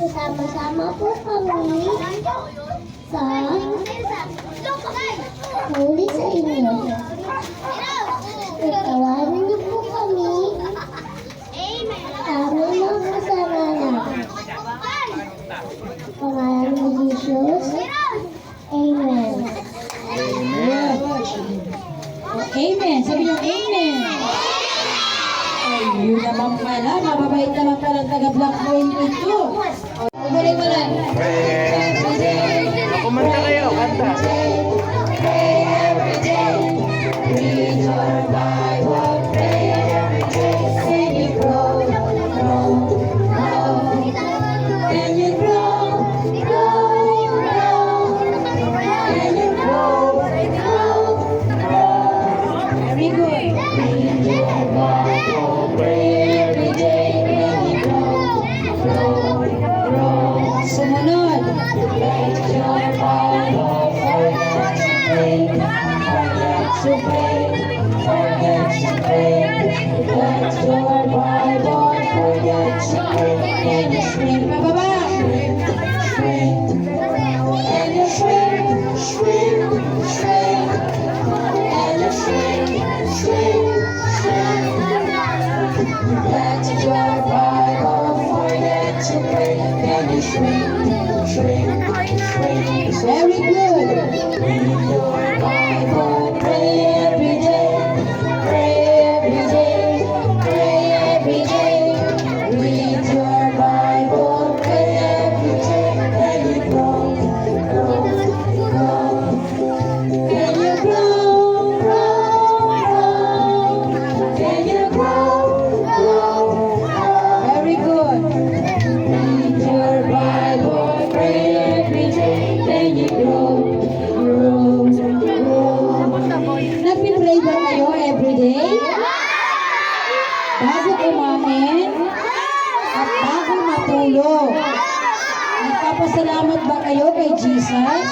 Sama-sama po kami sa huli sa inyo. Tawarin niyo po kami sa aming mga kasalanan. Pangalan ni Jesus. Amen. Amen. Amen. Sabi niyo, Amen. Ay, yun naman pala. Mababait naman pala ang taga-Black Point ito. Umulit mo lang. Kumanta kayo, kanta. Read your Bible, pray every day, and you grow, grow, grow. And you grow, grow, grow. And you grow, grow, grow. Very good. Read your Bible, pray every day, and you grow, grow, grow. Sumunod. Read your Bible, forget to pray, forget to pray, forget to pray. Read your Bible, forget to pray, and you shrink. Pababa. Shrink, and you shrink, shrink, shrink, and you shrink, shrink, shrink. Read your Bible, forget to pray, and you shrink, shrink, shrink. Very good. Read your Bible, pray every day, pray every day, pray every day. Read your Bible, pray every day, and you grow, grow, grow. Can you grow, grow, grow? Can you grow, grow, grow? Very good. Read your Bible, pray every day, then you grow, grow, grow. Nagpipray ba kayo every day? Bago kumain at bago matulog. Nagpapasalamat ba kayo kay Jesus?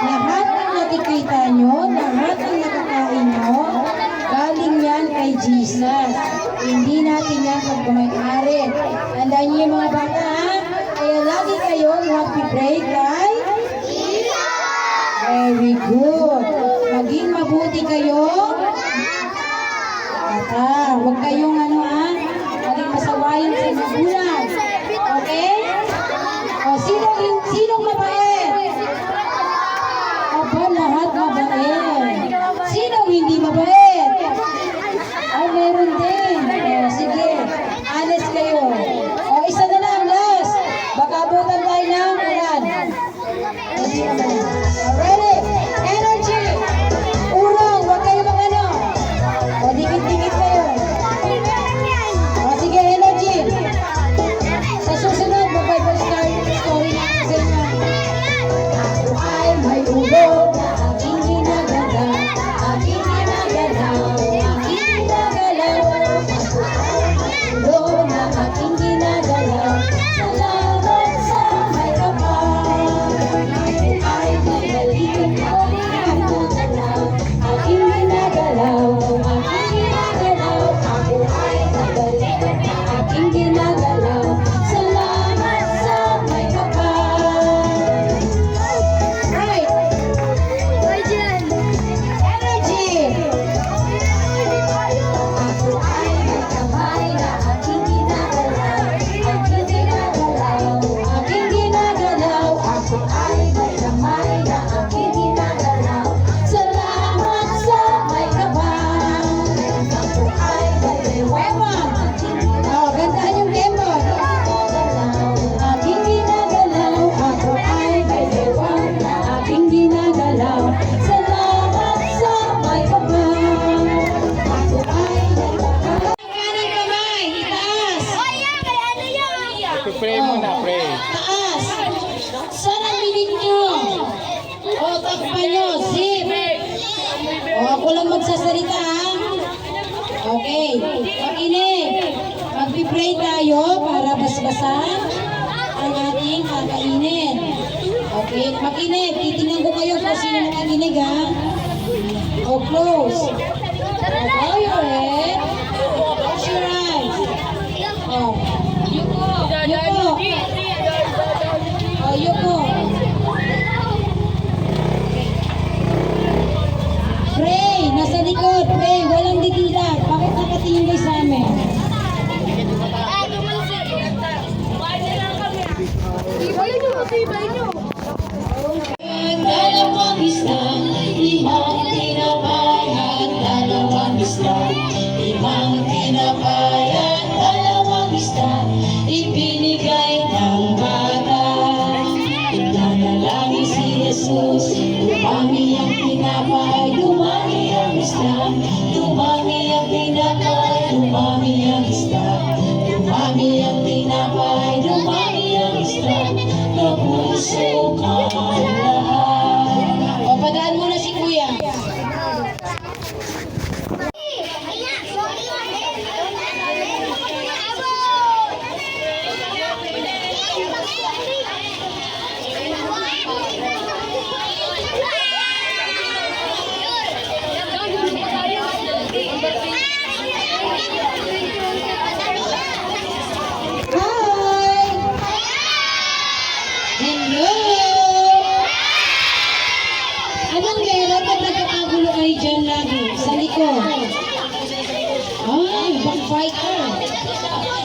Lahat ng nakikita nyo, lahat ng nakakain nyo, galing yan kay Jesus. Hindi natin yan pagmamayari. Tandaan niyo yung mga bata, ha? Kaya lagi kayo mag-pray kay Jesus. Very good. Maging mabuti kayo. Huwag kayong maging masawayin sa magulang. Okay? O, sinong mabait? Aba, lahat mabait. Sinong hindi mabait? Ay, meron din. O, sige. Honest kayo. O, isa na lang, last. Baka abutan tayo ng ulan. Ready? Energy! Urong, huwag kayo mag-ano. O, dikit-dikit kayo. O, sige, energy. Sa susunod, mag-Bible story natin sa inyo. Ako ay may ulong na aking ginagalaw, aking ginagalaw, aking ginagalaw. Ako ay may ulong na aking ginagalaw, salamat sa may kapal. Ako ay magaling na ginagalaw, aking ginagalaw, aking ginagalaw. Ako ay magaling na aking ginagalaw, salamat sa may kapal. Right. Energy. Ako ay may kamay na aking ginagalaw, aking ginagalaw, aking ginagalaw. Ako ay may kamay na aking ginagalaw, salamat sa may kapal. Ako ay may weapon. Oh, gandaan yung keyboard. Aking ginagalaw, ako ay may weapon, aking ginagalaw, salamat sa may kapal. Ako ay may kapal. Kanang kamay, itaas. Pray muna, pray. Taas. Saan ang binig nyo? O, takpan nyo. Zip. O, ako lang magsasalita, ha? Okay. Makinig. Magpipray tayo para basbasan ang ating kakainin. Okay. Makinig. Titingnan ko kayo kung sino nakikinig, ha? O, close. Okay, you ready? Close your eyes. yuko. Pray, nasa likod, pray, walang didilat. Bakit nakatingin kayo sa amin? Dalawang isla, limang tinapay at dalawang isla, limang tinapay at dalawang isla, ibinigay ng bata. Nanalangin si Jesus, dumami ang tinapay, dumami ang isla, dumami ang tinapay, dumami ang isla, dumami ang tinapay, dumami ang isla, nabusog ang lahat. O, padaan muna si Kuya. Hi! Hello! Anong meron na nagkakagulo kayo dyan lagi? Sa likod? Ay, backfighter.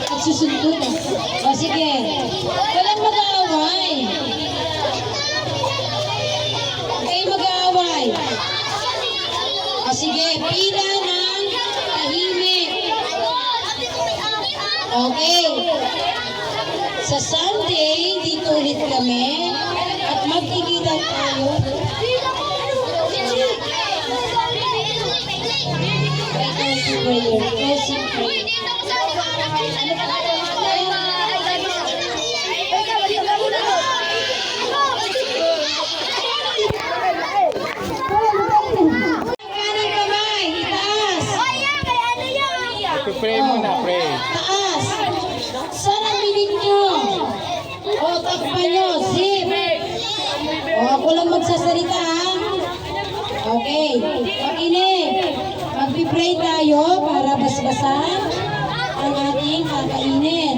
At susunod na. O sige. Walang mag-aaway. Okay, mag-aaway. O sige, pila ng tahimik. Okay. Sa Sunday, dito ulit kami at magkikita tayo. Closing prayer. Kanang kamay, itaas. Pray muna, pray. Taas. Saan ang minute nyo? O, takpan nyo. Zip. O, ako lang magsasalita, ha? Okay. Makinig. Magpipray tayo para basbasan ang ating kakainin.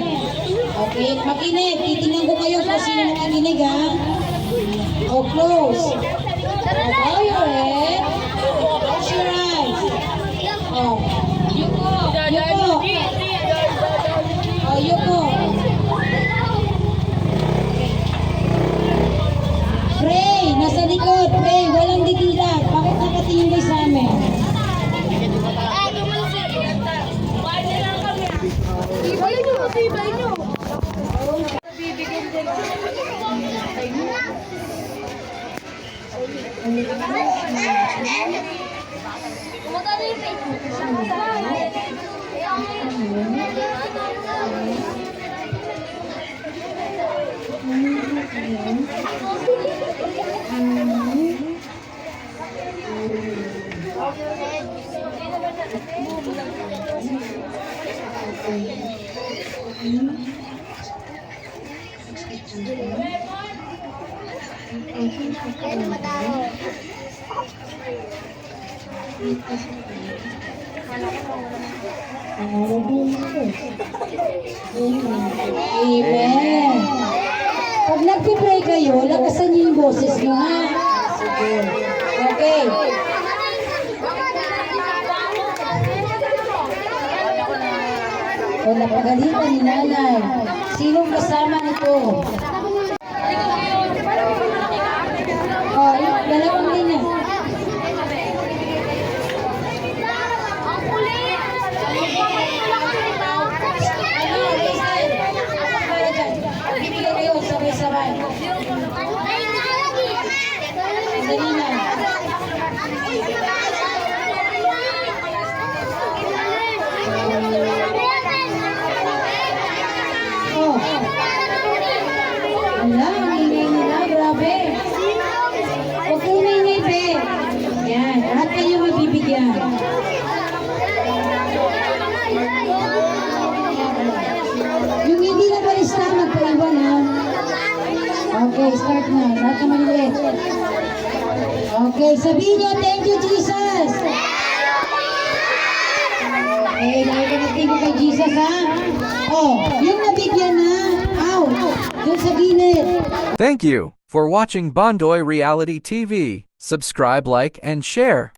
Okay. Makinig. Titingnan ko kayo kung sino nakikinig, ha? O, close. Bow your head. Close your eyes. O. Yuko. Yuko. O, yuko. Pray. Nasa likod. Pray. Walang didilat. Bakit nakatingin kayo sa amin? Amen. Pag nagpipray kayo, lakasan niyo yung boses niyo, ha? Okay. O, napagalitan ni nanay. Sinong kasama nito? O, dalawang linya. Bibigyan kayo, sabay-sabay. Dali na. Oh. Ala, ang ingay nila, grabe. Huwag kang ingay, be. Yan, lahat kayo mabibigyan. Yung hindi na barista, magpaiwan, ha? Okay, start na. Lahat na maliit. Okay, sabihin nyo, thank you, Jesus. Okay, lagi ka na thank you kay Jesus, ha? Oh, yung nabigyan na, Ow! Doon sa gilid. Thank you for watching Bondoy Reality TV. Subscribe, like, and share.